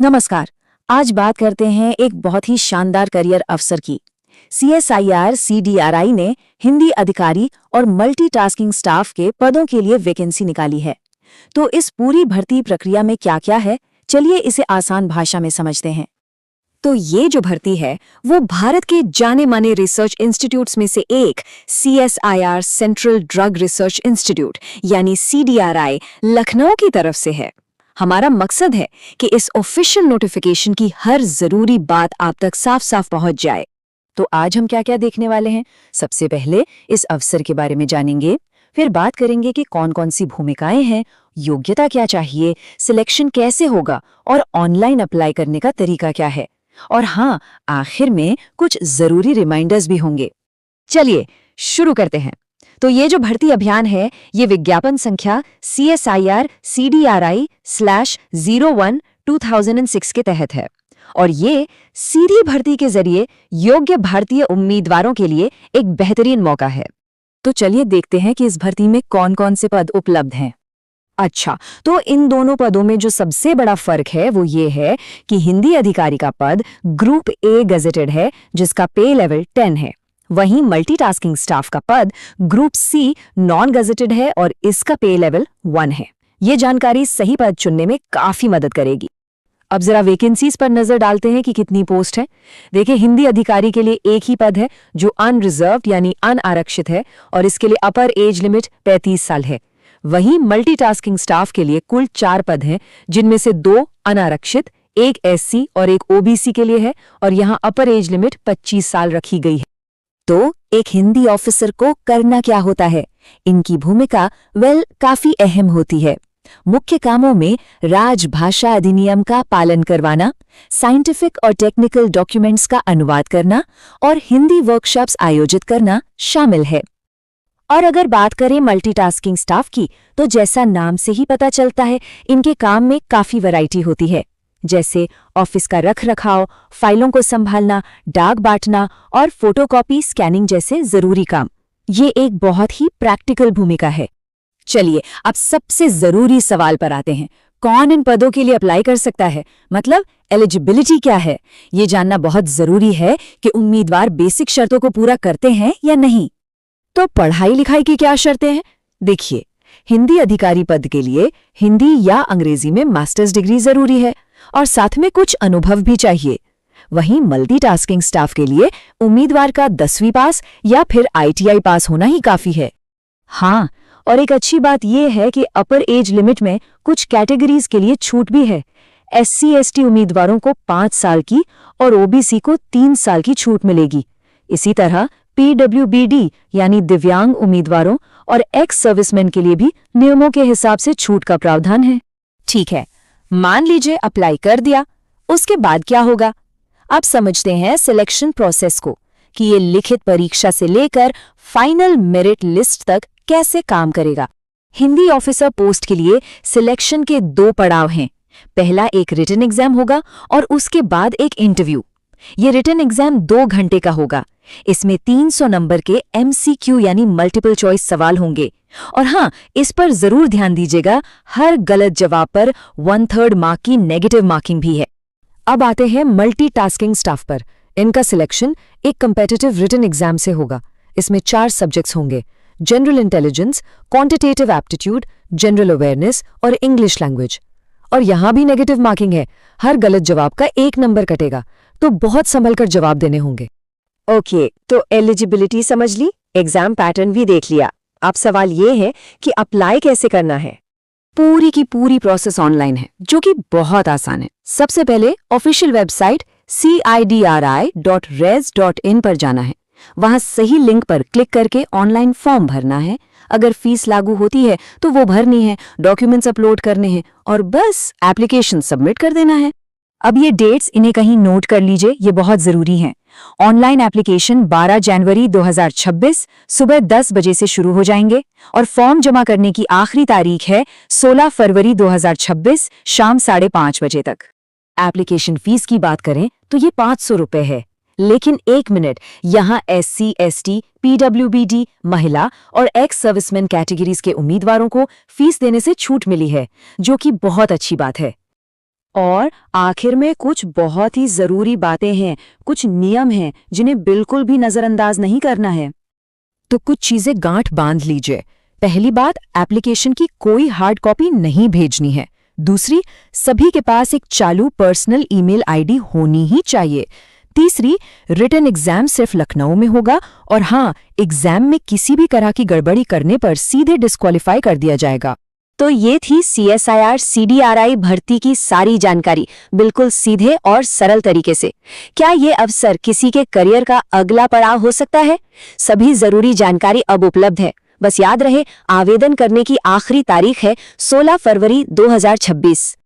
नमस्कार। आज बात करते हैं एक बहुत ही शानदार करियर अवसर की। CSIR CDRI ने हिंदी अधिकारी और मल्टीटास्किंग स्टाफ के पदों के लिए वैकेंसी निकाली है। तो इस पूरी भर्ती प्रक्रिया में क्या-क्या है, चलिए इसे आसान भाषा में समझते हैं। तो ये जो भर्ती है वो भारत के जाने माने रिसर्च इंस्टीट्यूट्स में से एक CSIR central drug research institute यानी CDRI लखनऊ की तरफ से है। हमारा मकसद है कि इस ऑफिशियल नोटिफिकेशन की हर जरूरी बात आप तक साफ साफ पहुंच जाए। तो आज हम क्या-क्या देखने वाले हैं? सबसे पहले इस अवसर के बारे में जानेंगे, फिर बात करेंगे कि कौन-कौन सी भूमिकाएं हैं, योग्यता क्या चाहिए, सिलेक्शन कैसे होगा और ऑनलाइन अप्लाई करने का तरीका क्या है। और हाँ, आखिर में कुछ जरूरी रिमाइंडर्स भी होंगे। चलिए शुरू करते हैं। तो ये जो भर्ती अभियान है, ये विज्ञापन संख्या CSIR CDRI/01/2006 के तहत है और ये सीधी भर्ती के जरिए योग्य भारतीय उम्मीदवारों के लिए एक बेहतरीन मौका है। तो चलिए देखते हैं कि इस भर्ती में कौन-कौन से पद उपलब्ध हैं। अच्छा, तो इन दोनों पदों में जो सबसे बड़ा फर्क है वो ये है कि हिंदी अधिकारी का पद ग्रुप A गजेटेड है, जिसका पे लेवल 10 है। वहीं मल्टीटास्किंग स्टाफ का पद ग्रुप C नॉन गजेटेड है और इसका पे लेवल 1 है। ये जानकारी सही पद चुनने में काफी मदद करेगी। अब जरा वैकेंसीज पर नजर डालते हैं कि कितनी पोस्ट है। देखिए, हिंदी अधिकारी के लिए एक ही पद है जो अनरिजर्व्ड यानी अनारक्षित है और इसके लिए अपर एज लिमिट 35 साल है। वहीं मल्टीटास्किंग स्टाफ के लिए कुल 4 पद हैं, जिनमें से 2 अनारक्षित, एक SC और एक OBC के लिए है और यहां अपर एज लिमिट 25 साल रखी गई है। तो एक हिंदी ऑफिसर को करना क्या होता है? इनकी भूमिका काफी अहम होती है। मुख्य कामों में राजभाषा अधिनियम का पालन करवाना, साइंटिफिक और टेक्निकल डॉक्यूमेंट्स का अनुवाद करना और हिंदी वर्कशॉप्स आयोजित करना शामिल है। और अगर बात करें मल्टीटास्किंग स्टाफ की, तो जैसा नाम से ही पता चलता है, इनके काम में काफी वैरायटी होती है, जैसे ऑफिस का रख-रखाव, फाइलों को संभालना, डाक बांटना और फोटोकॉपी स्कैनिंग जैसे जरूरी काम। ये एक बहुत ही प्रैक्टिकल भूमिका है। चलिए अब सबसे जरूरी सवाल पर आते हैं। कौन इन पदों के लिए अप्लाई कर सकता है? मतलब एलिजिबिलिटी क्या है? ये जानना बहुत जरूरी है कि उम्मीदवार बेसिक शर्तों को पूरा करते हैं या नहीं। तो पढ़ाई लिखाई की क्या शर्तें हैं? देखिए, हिंदी अधिकारी पद के लिए हिंदी या अंग्रेजी में मास्टर्स डिग्री जरूरी है और साथ में कुछ अनुभव भी चाहिए। वहीं मल्टीटास्किंग स्टाफ के लिए उम्मीदवार का 10वीं पास या फिर ITI पास होना ही काफी है। हाँ, और एक अच्छी बात यह है कि अपर एज लिमिट में कुछ कैटेगरीज के लिए छूट भी है। SC ST उम्मीदवारों को 5 साल की और OBC को 3 साल की छूट मिलेगी। इसी तरह PWBD यानी दिव्यांग उम्मीदवारों और एक्स सर्विसमैन के लिए भी नियमों के हिसाब से छूट का प्रावधान है। ठीक है, मान लीजिए अप्लाई कर दिया, उसके बाद क्या होगा? अब समझते हैं सिलेक्शन प्रोसेस को कि ये लिखित परीक्षा से लेकर फाइनल मेरिट लिस्ट तक कैसे काम करेगा। हिंदी ऑफिसर पोस्ट के लिए सिलेक्शन के 2 पड़ाव हैं। पहला एक रिटन एग्जाम होगा और उसके बाद एक इंटरव्यू। ये रिटन एग्जाम 2 घंटे का होगा। इसमें 300 नंबर के MCQ यानी मल्टीपल चॉइस सवाल होंगे। और हाँ, इस पर जरूर ध्यान दीजिएगा, हर गलत जवाब पर 1/3 मार्क की नेगेटिव मार्किंग भी है। अब आते हैं मल्टीटास्किंग स्टाफ पर। इनका सिलेक्शन एक कम्पिटिटिव रिटन एग्जाम से होगा। इसमें 4 सब्जेक्ट्स होंगे: general intelligence, quantitative aptitude, general awareness और इंग्लिश लैंग्वेज। और यहां भी नेगेटिव मार्किंग है। हर गलत जवाब का 1 नंबर कटेगा, तो बहुत संभल कर जवाब देने होंगे। ओके, तो एलिजिबिलिटी समझ ली, एग्जाम पैटर्न भी देख लिया। अब सवाल ये है कि अप्लाई कैसे करना है। पूरी की पूरी प्रोसेस ऑनलाइन है, जो कि बहुत आसान है। सबसे पहले ऑफिशियल वेबसाइट CIDRI.res.in पर जाना है। वहां सही लिंक पर क्लिक करके ऑनलाइन फॉर्म भरना है। अगर फीस लागू होती है तो वो भरनी है, डॉक्यूमेंट्स अपलोड करने हैं और बस एप्लीकेशन सबमिट कर देना है। अब ये डेट्स इन्हें कहीं नोट कर लीजिए, ये बहुत जरूरी हैं। ऑनलाइन एप्लीकेशन 12 जनवरी 2026 सुबह 10 बजे से शुरू हो जाएंगे और फॉर्म जमा करने की आखिरी तारीख है 16 फरवरी 2026 शाम 5:30 बजे तक। एप्लीकेशन फीस की बात करें तो ये 500 रुपए है। लेकिन 1 मिनट, यहाँ SC ST PWBD महिला और एक्स सर्विसमैन कैटेगरीज के उम्मीदवारों को फीस देने से छूट मिली है, जो कि बहुत अच्छी बात है। और आखिर में कुछ बहुत ही जरूरी बातें हैं, कुछ नियम हैं जिन्हें बिल्कुल भी नजरअंदाज नहीं करना है। तो कुछ चीजें गांठ बांध लीजिए। पहली बात, एप्लीकेशन की कोई हार्ड कॉपी नहीं भेजनी है। दूसरी, सभी के पास एक चालू पर्सनल ईमेल आईडी होनी ही चाहिए। तीसरी, रिटन एग्जाम सिर्फ लखनऊ में होगा और हाँ, एग्जाम में किसी भी तरह की गड़बड़ी करने पर सीधे डिस्क्वालीफाई कर दिया जाएगा। तो ये थी CSIR CDRI भर्ती की सारी जानकारी, बिल्कुल सीधे और सरल तरीके से। क्या ये अवसर किसी के करियर का अगला पड़ाव हो सकता है? सभी जरूरी जानकारी अब उपलब्ध है। बस याद रहे, आवेदन करने की आखिरी तारीख है 16 फरवरी 2026।